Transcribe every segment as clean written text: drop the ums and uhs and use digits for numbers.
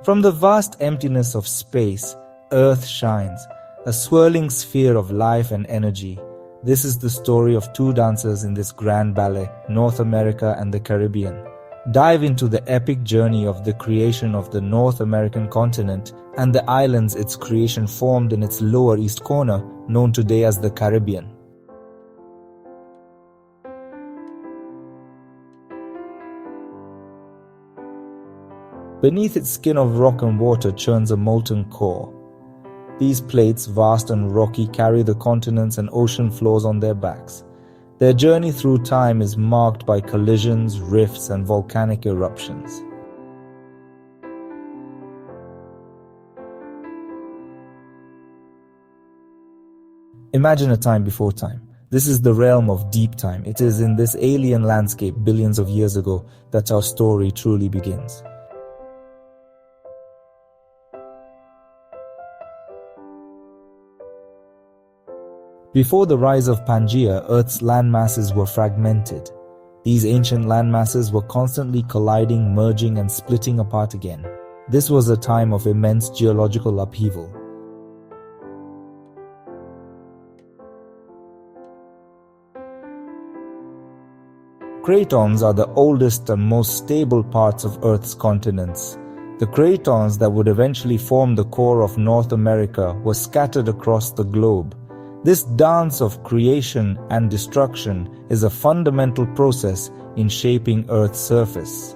From the vast emptiness of space, Earth shines, a swirling sphere of life and energy. This is the story of two dancers in this grand ballet, North America and the Caribbean. Dive into the epic journey of the creation of the North American continent and the islands its creation formed in its lower east corner, known today as the Caribbean. Beneath its skin of rock and water churns a molten core. These plates, vast and rocky, carry the continents and ocean floors on their backs. Their journey through time is marked by collisions, rifts, and volcanic eruptions. Imagine a time before time. This is the realm of deep time. It is in this alien landscape billions of years ago that our story truly begins. Before the rise of Pangaea, Earth's landmasses were fragmented. These ancient landmasses were constantly colliding, merging, and splitting apart again. This was a time of immense geological upheaval. Cratons are the oldest and most stable parts of Earth's continents. The cratons that would eventually form the core of North America were scattered across the globe. This dance of creation and destruction is a fundamental process in shaping Earth's surface.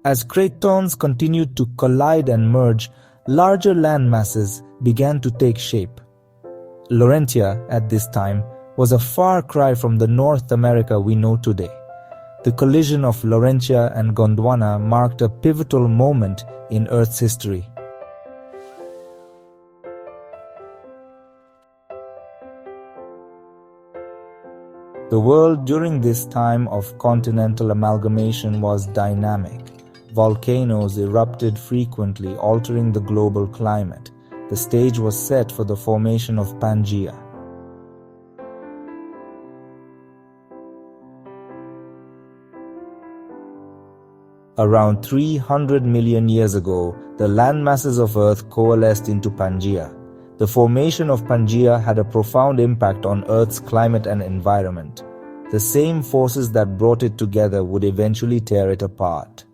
As cratons continued to collide and merge, larger landmasses began to take shape. Laurentia, at this time, was a far cry from the North America we know today. The collision of Laurentia and Gondwana marked a pivotal moment in Earth's history. The world during this time of continental amalgamation was dynamic. Volcanoes erupted frequently, altering the global climate. The stage was set for the formation of Pangaea. Around 300 million years ago, the landmasses of Earth coalesced into Pangaea. The formation of Pangaea had a profound impact on Earth's climate and environment. The same forces that brought it together would eventually tear it apart.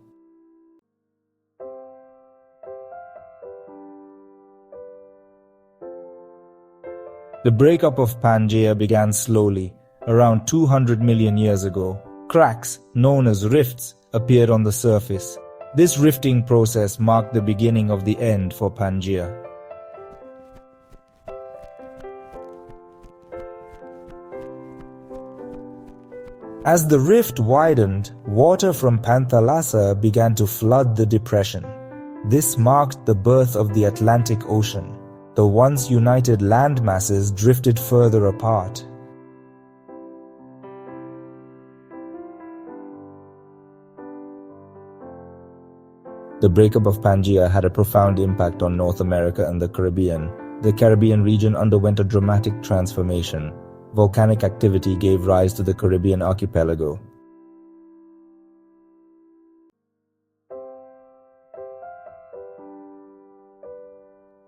The breakup of Pangaea began slowly, around 200 million years ago. Cracks, known as rifts, appeared on the surface. This rifting process marked the beginning of the end for Pangaea. As the rift widened, water from Panthalassa began to flood the depression. This marked the birth of the Atlantic Ocean. The once united land masses drifted further apart. The breakup of Pangaea had a profound impact on North America and the Caribbean. The Caribbean region underwent a dramatic transformation. Volcanic activity gave rise to the Caribbean archipelago.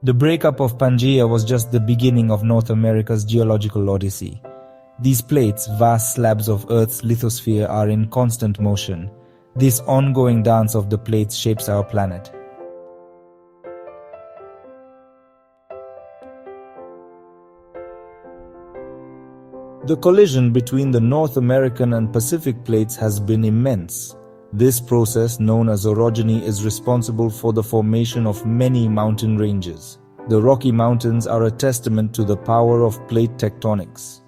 The breakup of Pangaea was just the beginning of North America's geological odyssey. These plates, vast slabs of Earth's lithosphere, are in constant motion. This ongoing dance of the plates shapes our planet. The collision between the North American and Pacific plates has been immense. This process, known as orogeny, is responsible for the formation of many mountain ranges. The Rocky Mountains are a testament to the power of plate tectonics.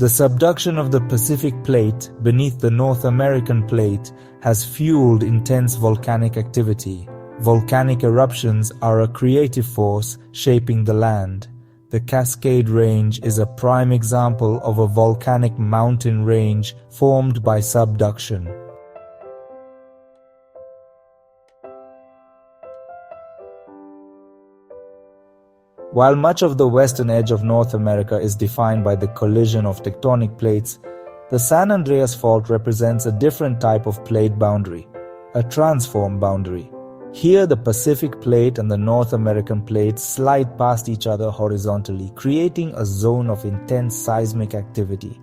The subduction of the Pacific plate beneath the North American plate has fueled intense volcanic activity. Volcanic eruptions are a creative force shaping the land. The Cascade Range is a prime example of a volcanic mountain range formed by subduction. While much of the western edge of North America is defined by the collision of tectonic plates, the San Andreas Fault represents a different type of plate boundary, a transform boundary. Here, the Pacific Plate and the North American Plate slide past each other horizontally, creating a zone of intense seismic activity.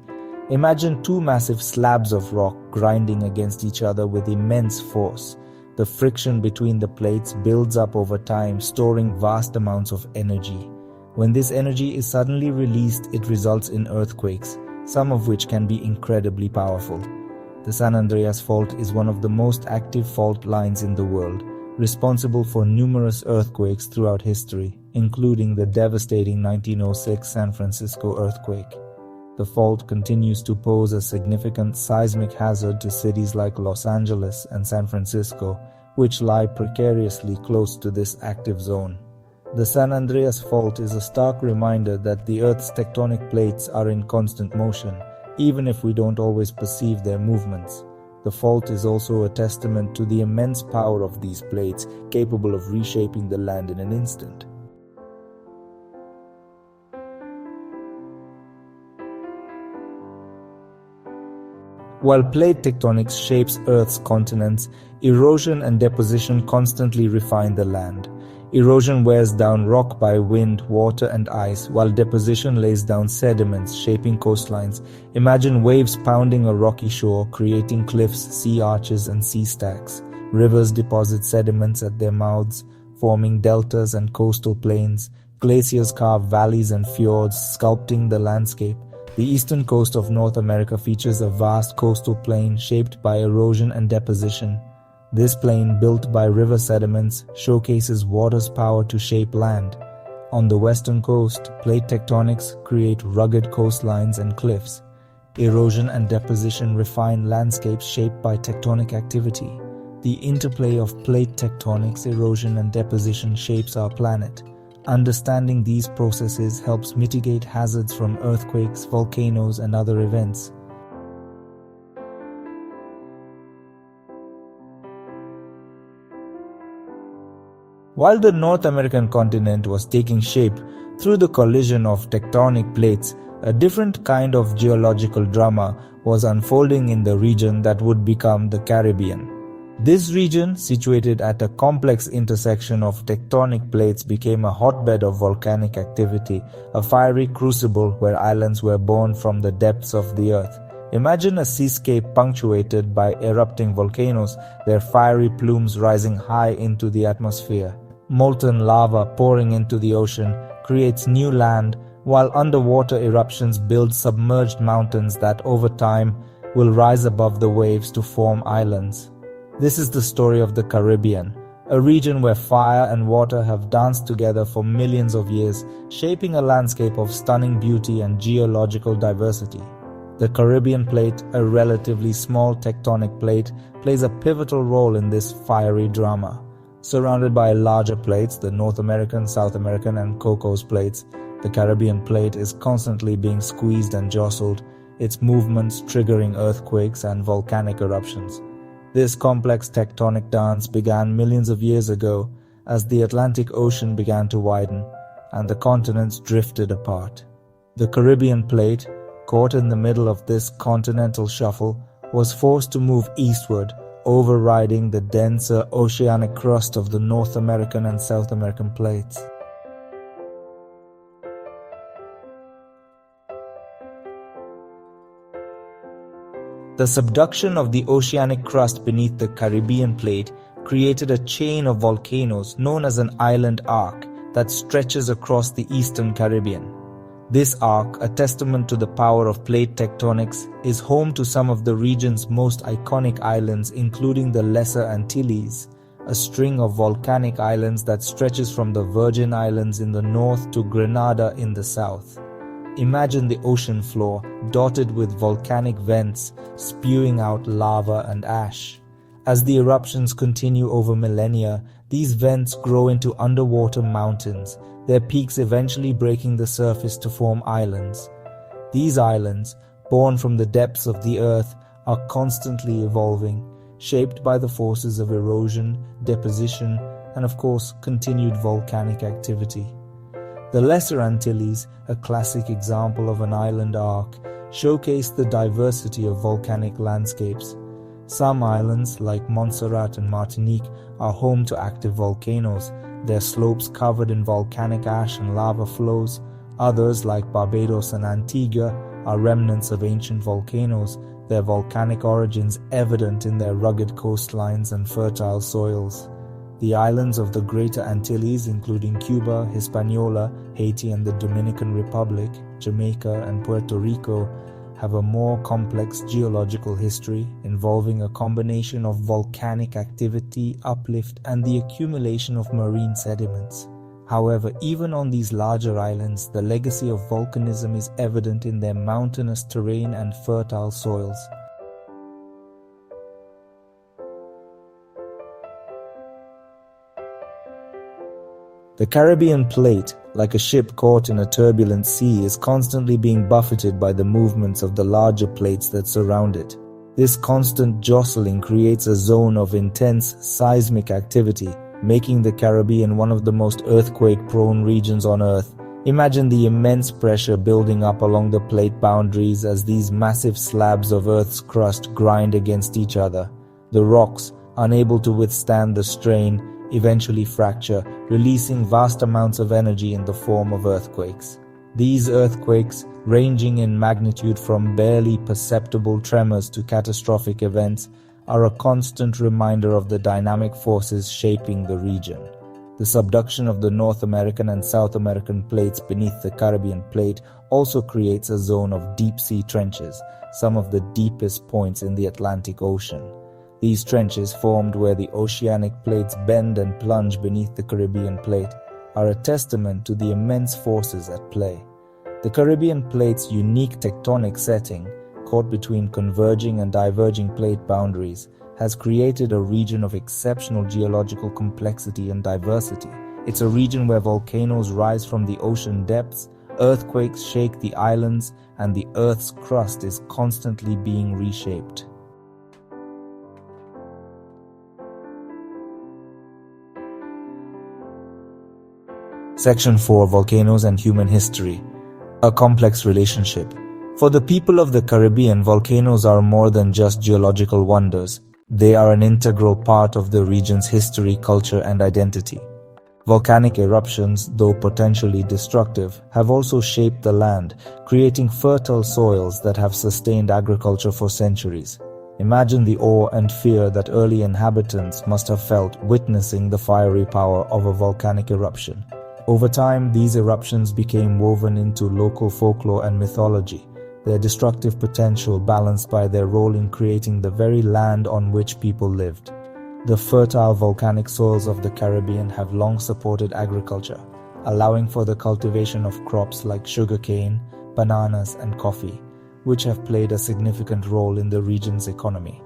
Imagine two massive slabs of rock grinding against each other with immense force. The friction between the plates builds up over time, storing vast amounts of energy. When this energy is suddenly released, it results in earthquakes, some of which can be incredibly powerful. The San Andreas Fault is one of the most active fault lines in the world, responsible for numerous earthquakes throughout history, including the devastating 1906 San Francisco earthquake. The fault continues to pose a significant seismic hazard to cities like Los Angeles and San Francisco, which lie precariously close to this active zone. The San Andreas Fault is a stark reminder that the Earth's tectonic plates are in constant motion, even if we don't always perceive their movements. The fault is also a testament to the immense power of these plates, capable of reshaping the land in an instant. While plate tectonics shapes Earth's continents, erosion and deposition constantly refine the land. Erosion wears down rock by wind, water, and ice, while deposition lays down sediments, shaping coastlines. Imagine waves pounding a rocky shore, creating cliffs, sea arches, and sea stacks. Rivers deposit sediments at their mouths, forming deltas and coastal plains. Glaciers carve valleys and fjords, sculpting the landscape. The eastern coast of North America features a vast coastal plain shaped by erosion and deposition. This plain, built by river sediments, showcases water's power to shape land. On the western coast, plate tectonics create rugged coastlines and cliffs. Erosion and deposition refine landscapes shaped by tectonic activity. The interplay of plate tectonics, erosion, and deposition shapes our planet. Understanding these processes helps mitigate hazards from earthquakes, volcanoes, and other events. While the North American continent was taking shape through the collision of tectonic plates, a different kind of geological drama was unfolding in the region that would become the Caribbean. This region, situated at a complex intersection of tectonic plates, became a hotbed of volcanic activity, a fiery crucible where islands were born from the depths of the earth. Imagine a seascape punctuated by erupting volcanoes, their fiery plumes rising high into the atmosphere. Molten lava pouring into the ocean creates new land, while underwater eruptions build submerged mountains that over time will rise above the waves to form islands. This is the story of the Caribbean, a region where fire and water have danced together for millions of years, shaping a landscape of stunning beauty and geological diversity. The Caribbean plate, a relatively small tectonic plate, plays a pivotal role in this fiery drama. Surrounded by larger plates, the North American, South American, and Cocos plates, the Caribbean plate is constantly being squeezed and jostled, its movements triggering earthquakes and volcanic eruptions. This complex tectonic dance began millions of years ago as the Atlantic Ocean began to widen and the continents drifted apart. The Caribbean plate, caught in the middle of this continental shuffle, was forced to move eastward, overriding the denser oceanic crust of the North American and South American plates. The subduction of the oceanic crust beneath the Caribbean plate created a chain of volcanoes known as an island arc that stretches across the eastern Caribbean. This arc, a testament to the power of plate tectonics, is home to some of the region's most iconic islands, including the Lesser Antilles, a string of volcanic islands that stretches from the Virgin Islands in the north to Grenada in the south. Imagine the ocean floor dotted with volcanic vents spewing out lava and ash. As the eruptions continue over millennia, these vents grow into underwater mountains, their peaks eventually breaking the surface to form islands. These islands, born from the depths of the earth, are constantly evolving, shaped by the forces of erosion, deposition, and of course, continued volcanic activity. The Lesser Antilles, a classic example of an island arc, showcase the diversity of volcanic landscapes. Some islands, like Montserrat and Martinique, are home to active volcanoes, their slopes covered in volcanic ash and lava flows. Others, like Barbados and Antigua, are remnants of ancient volcanoes, their volcanic origins evident in their rugged coastlines and fertile soils. The islands of the Greater Antilles, including Cuba, Hispaniola, Haiti and the Dominican Republic, Jamaica and Puerto Rico, have a more complex geological history involving a combination of volcanic activity, uplift, and the accumulation of marine sediments. However, even on these larger islands, the legacy of volcanism is evident in their mountainous terrain and fertile soils. The Caribbean Plate, like a ship caught in a turbulent sea, is constantly being buffeted by the movements of the larger plates that surround it. This constant jostling creates a zone of intense seismic activity, making the Caribbean one of the most earthquake-prone regions on Earth. Imagine the immense pressure building up along the plate boundaries as these massive slabs of Earth's crust grind against each other. The rocks, unable to withstand the strain, eventually fracture, releasing vast amounts of energy in the form of earthquakes. These earthquakes, ranging in magnitude from barely perceptible tremors to catastrophic events, are a constant reminder of the dynamic forces shaping the region. The subduction of the North American and South American plates beneath the Caribbean plate also creates a zone of deep-sea trenches, some of the deepest points in the Atlantic Ocean. These trenches, formed where the oceanic plates bend and plunge beneath the Caribbean plate, are a testament to the immense forces at play. The Caribbean plate's unique tectonic setting, caught between converging and diverging plate boundaries, has created a region of exceptional geological complexity and diversity. It's a region where volcanoes rise from the ocean depths, earthquakes shake the islands, and the Earth's crust is constantly being reshaped. Section 4: Volcanoes and Human History. A complex relationship. For the people of the Caribbean, volcanoes are more than just geological wonders. They are an integral part of the region's history, culture, and identity. Volcanic eruptions, though potentially destructive, have also shaped the land, creating fertile soils that have sustained agriculture for centuries. Imagine the awe and fear that early inhabitants must have felt witnessing the fiery power of a volcanic eruption. Over time, these eruptions became woven into local folklore and mythology, their destructive potential balanced by their role in creating the very land on which people lived. The fertile volcanic soils of the Caribbean have long supported agriculture, allowing for the cultivation of crops like sugarcane, bananas, and coffee, which have played a significant role in the region's economy.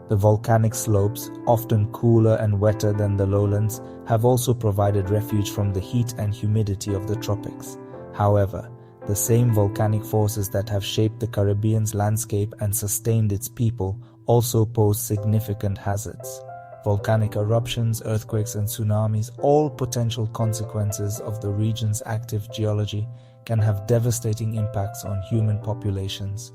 The volcanic slopes, often cooler and wetter than the lowlands, have also provided refuge from the heat and humidity of the tropics. However, the same volcanic forces that have shaped the Caribbean's landscape and sustained its people also pose significant hazards. Volcanic eruptions, earthquakes, and tsunamis, all potential consequences of the region's active geology, can have devastating impacts on human populations.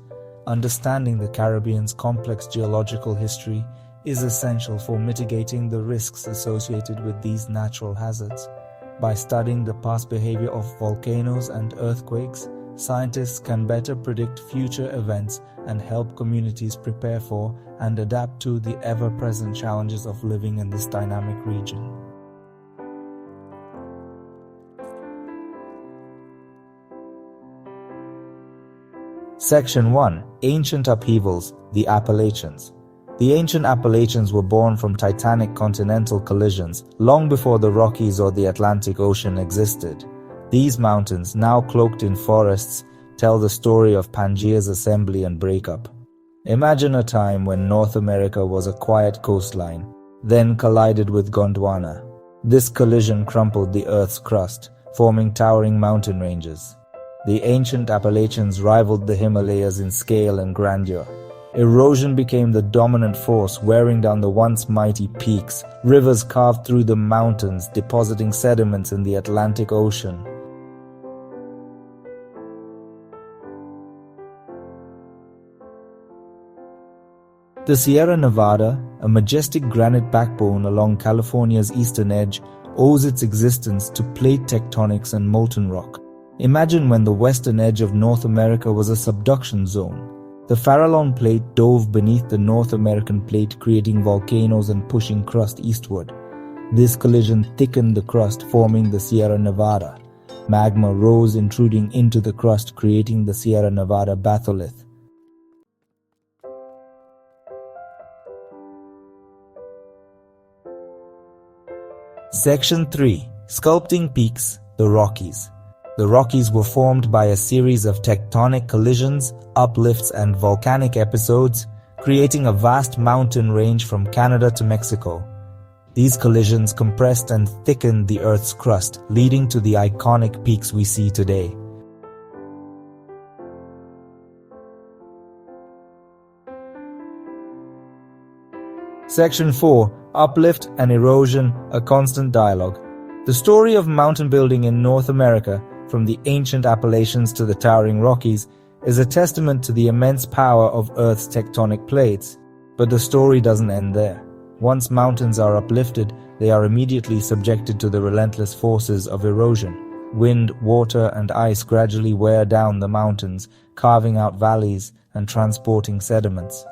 Understanding the Caribbean's complex geological history is essential for mitigating the risks associated with these natural hazards. By studying the past behavior of volcanoes and earthquakes, scientists can better predict future events and help communities prepare for and adapt to the ever-present challenges of living in this dynamic region. Section 1: Ancient Upheavals, the Appalachians. The ancient Appalachians were born from titanic continental collisions long before the Rockies or the Atlantic Ocean existed. These mountains, now cloaked in forests, tell the story of Pangaea's assembly and breakup. Imagine a time when North America was a quiet coastline, then collided with Gondwana. This collision crumpled the Earth's crust, forming towering mountain ranges. The ancient Appalachians rivaled the Himalayas in scale and grandeur. Erosion became the dominant force, wearing down the once mighty peaks. Rivers carved through the mountains, depositing sediments in the Atlantic Ocean. The Sierra Nevada, a majestic granite backbone along California's eastern edge, owes its existence to plate tectonics and molten rock. Imagine when the western edge of North America was a subduction zone. The Farallon Plate dove beneath the North American plate, creating volcanoes and pushing crust eastward. This collision thickened the crust, forming the Sierra Nevada. Magma rose, intruding into the crust, creating the Sierra Nevada batholith. Section 3. Sculpting Peaks, the Rockies. The Rockies were formed by a series of tectonic collisions, uplifts, and volcanic episodes, creating a vast mountain range from Canada to Mexico. These collisions compressed and thickened the Earth's crust, leading to the iconic peaks we see today. Section 4. Uplift and Erosion, a Constant Dialogue. The story of mountain building in North America, from the ancient Appalachians to the towering Rockies, is a testament to the immense power of Earth's tectonic plates. But the story doesn't end there. Once mountains are uplifted, they are immediately subjected to the relentless forces of erosion. Wind, water, and ice gradually wear down the mountains, carving out valleys and transporting sediments.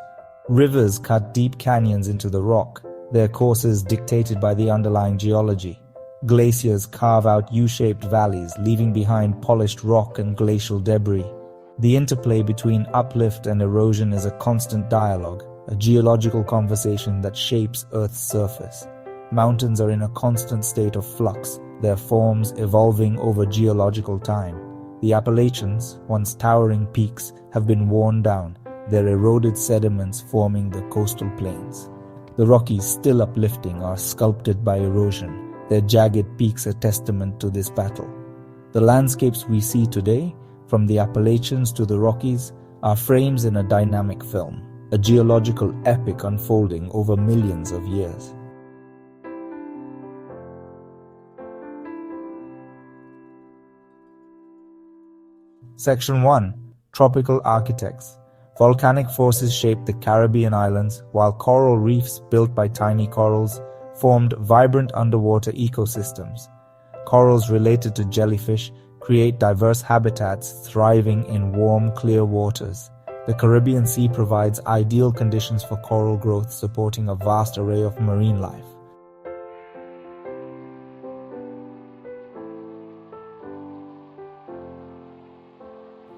Rivers cut deep canyons into the rock, their courses dictated by the underlying geology. Glaciers carve out U-shaped valleys, leaving behind polished rock and glacial debris. The interplay between uplift and erosion is a constant dialogue, a geological conversation that shapes Earth's surface. Mountains are in a constant state of flux, their forms evolving over geological time. The Appalachians, once towering peaks, have been worn down, their eroded sediments forming the coastal plains. The Rockies, still uplifting, are sculpted by erosion, their jagged peaks a testament to this battle. The landscapes we see today, from the Appalachians to the Rockies, are frames in a dynamic film, a geological epic unfolding over millions of years. Section 1. Tropical Architects. Volcanic forces shaped the Caribbean islands, while coral reefs built by tiny corals formed vibrant underwater ecosystems. Corals related to jellyfish create diverse habitats thriving in warm, clear waters. The Caribbean Sea provides ideal conditions for coral growth, supporting a vast array of marine life.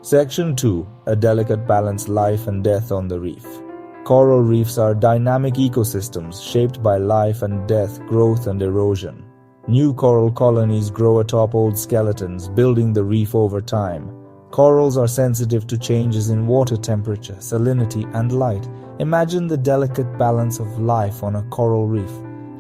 Section 2. A delicate balance, life and death on the reef. Coral reefs are dynamic ecosystems shaped by life and death, growth and erosion. New coral colonies grow atop old skeletons, building the reef over time. Corals are sensitive to changes in water temperature, salinity, and light. Imagine the delicate balance of life on a coral reef.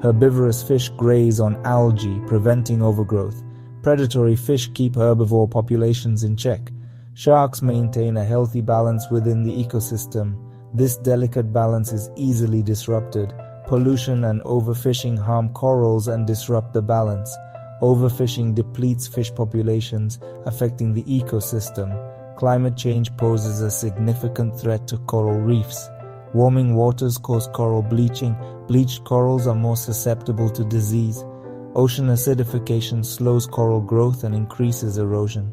Herbivorous fish graze on algae, preventing overgrowth. Predatory fish keep herbivore populations in check. Sharks maintain a healthy balance within the ecosystem. This delicate balance is easily disrupted. Pollution and overfishing harm corals and disrupt the balance. Overfishing depletes fish populations, affecting the ecosystem. Climate change poses a significant threat to coral reefs. Warming waters cause coral bleaching. Bleached corals are more susceptible to disease. Ocean acidification slows coral growth and increases erosion.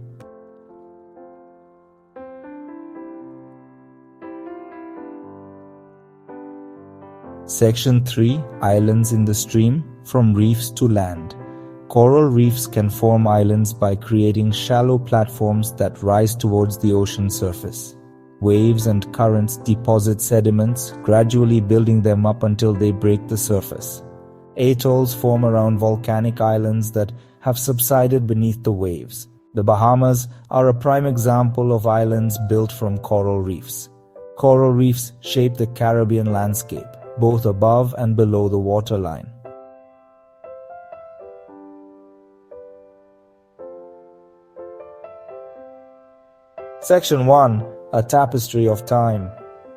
Section 3. Islands in the stream, from reefs to land. Coral reefs can form islands by creating shallow platforms that rise towards the ocean surface. Waves and currents deposit sediments, gradually building them up until they break the surface. Atolls form around volcanic islands that have subsided beneath the waves. The Bahamas are a prime example of islands built from coral reefs. Coral reefs shape the Caribbean landscape, both above and below the waterline. Section 1. A tapestry of time.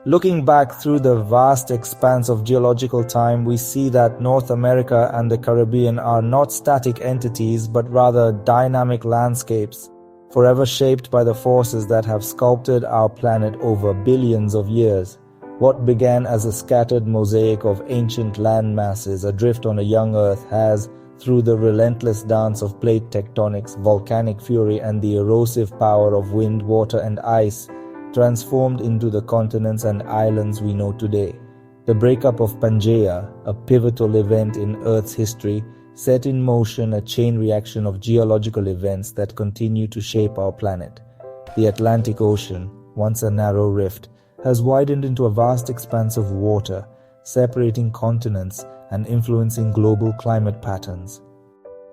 Looking back through the vast expanse of geological time, we see that North America and the Caribbean are not static entities but rather dynamic landscapes, forever shaped by the forces that have sculpted our planet over billions of years. What began as a scattered mosaic of ancient land masses adrift on a young Earth has, through the relentless dance of plate tectonics, volcanic fury, and the erosive power of wind, water, and ice, transformed into the continents and islands we know today. The breakup of Pangaea, a pivotal event in Earth's history, set in motion a chain reaction of geological events that continue to shape our planet. The Atlantic Ocean, once a narrow rift, has widened into a vast expanse of water, separating continents and influencing global climate patterns.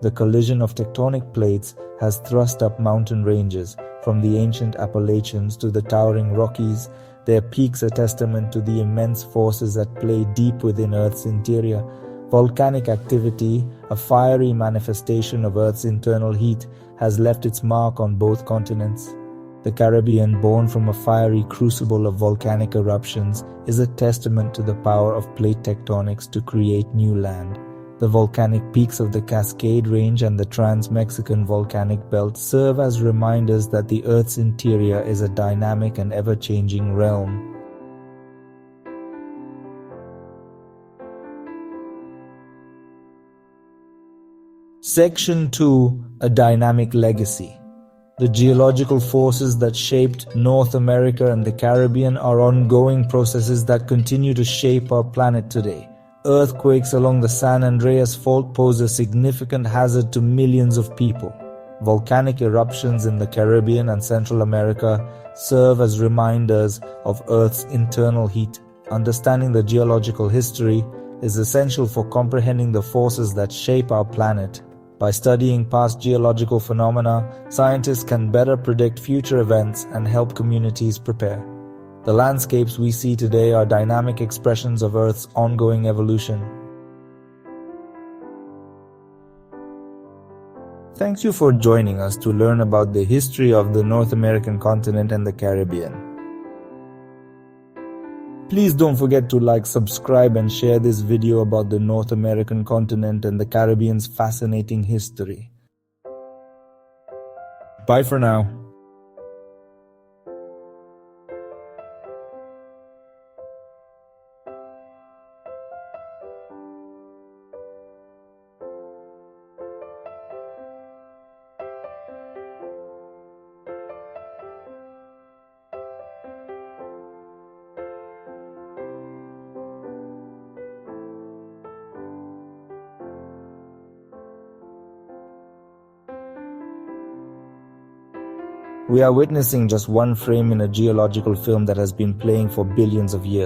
The collision of tectonic plates has thrust up mountain ranges, from the ancient Appalachians to the towering Rockies, their peaks a testament to the immense forces at play deep within Earth's interior. Volcanic activity, a fiery manifestation of Earth's internal heat, has left its mark on both continents. The Caribbean, born from a fiery crucible of volcanic eruptions, is a testament to the power of plate tectonics to create new land. The volcanic peaks of the Cascade Range and the Trans-Mexican Volcanic Belt serve as reminders that the Earth's interior is a dynamic and ever-changing realm. Section 2: A Dynamic Legacy. The geological forces that shaped North America and the Caribbean are ongoing processes that continue to shape our planet today. Earthquakes along the San Andreas Fault pose a significant hazard to millions of people. Volcanic eruptions in the Caribbean and Central America serve as reminders of Earth's internal heat. Understanding the geological history is essential for comprehending the forces that shape our planet. By studying past geological phenomena, scientists can better predict future events and help communities prepare. The landscapes we see today are dynamic expressions of Earth's ongoing evolution. Thank you for joining us to learn about the history of the North American continent and the Caribbean. Please don't forget to like, subscribe, and share this video about the North American continent and the Caribbean's fascinating history. Bye for now. We are witnessing just one frame in a geological film that has been playing for billions of years.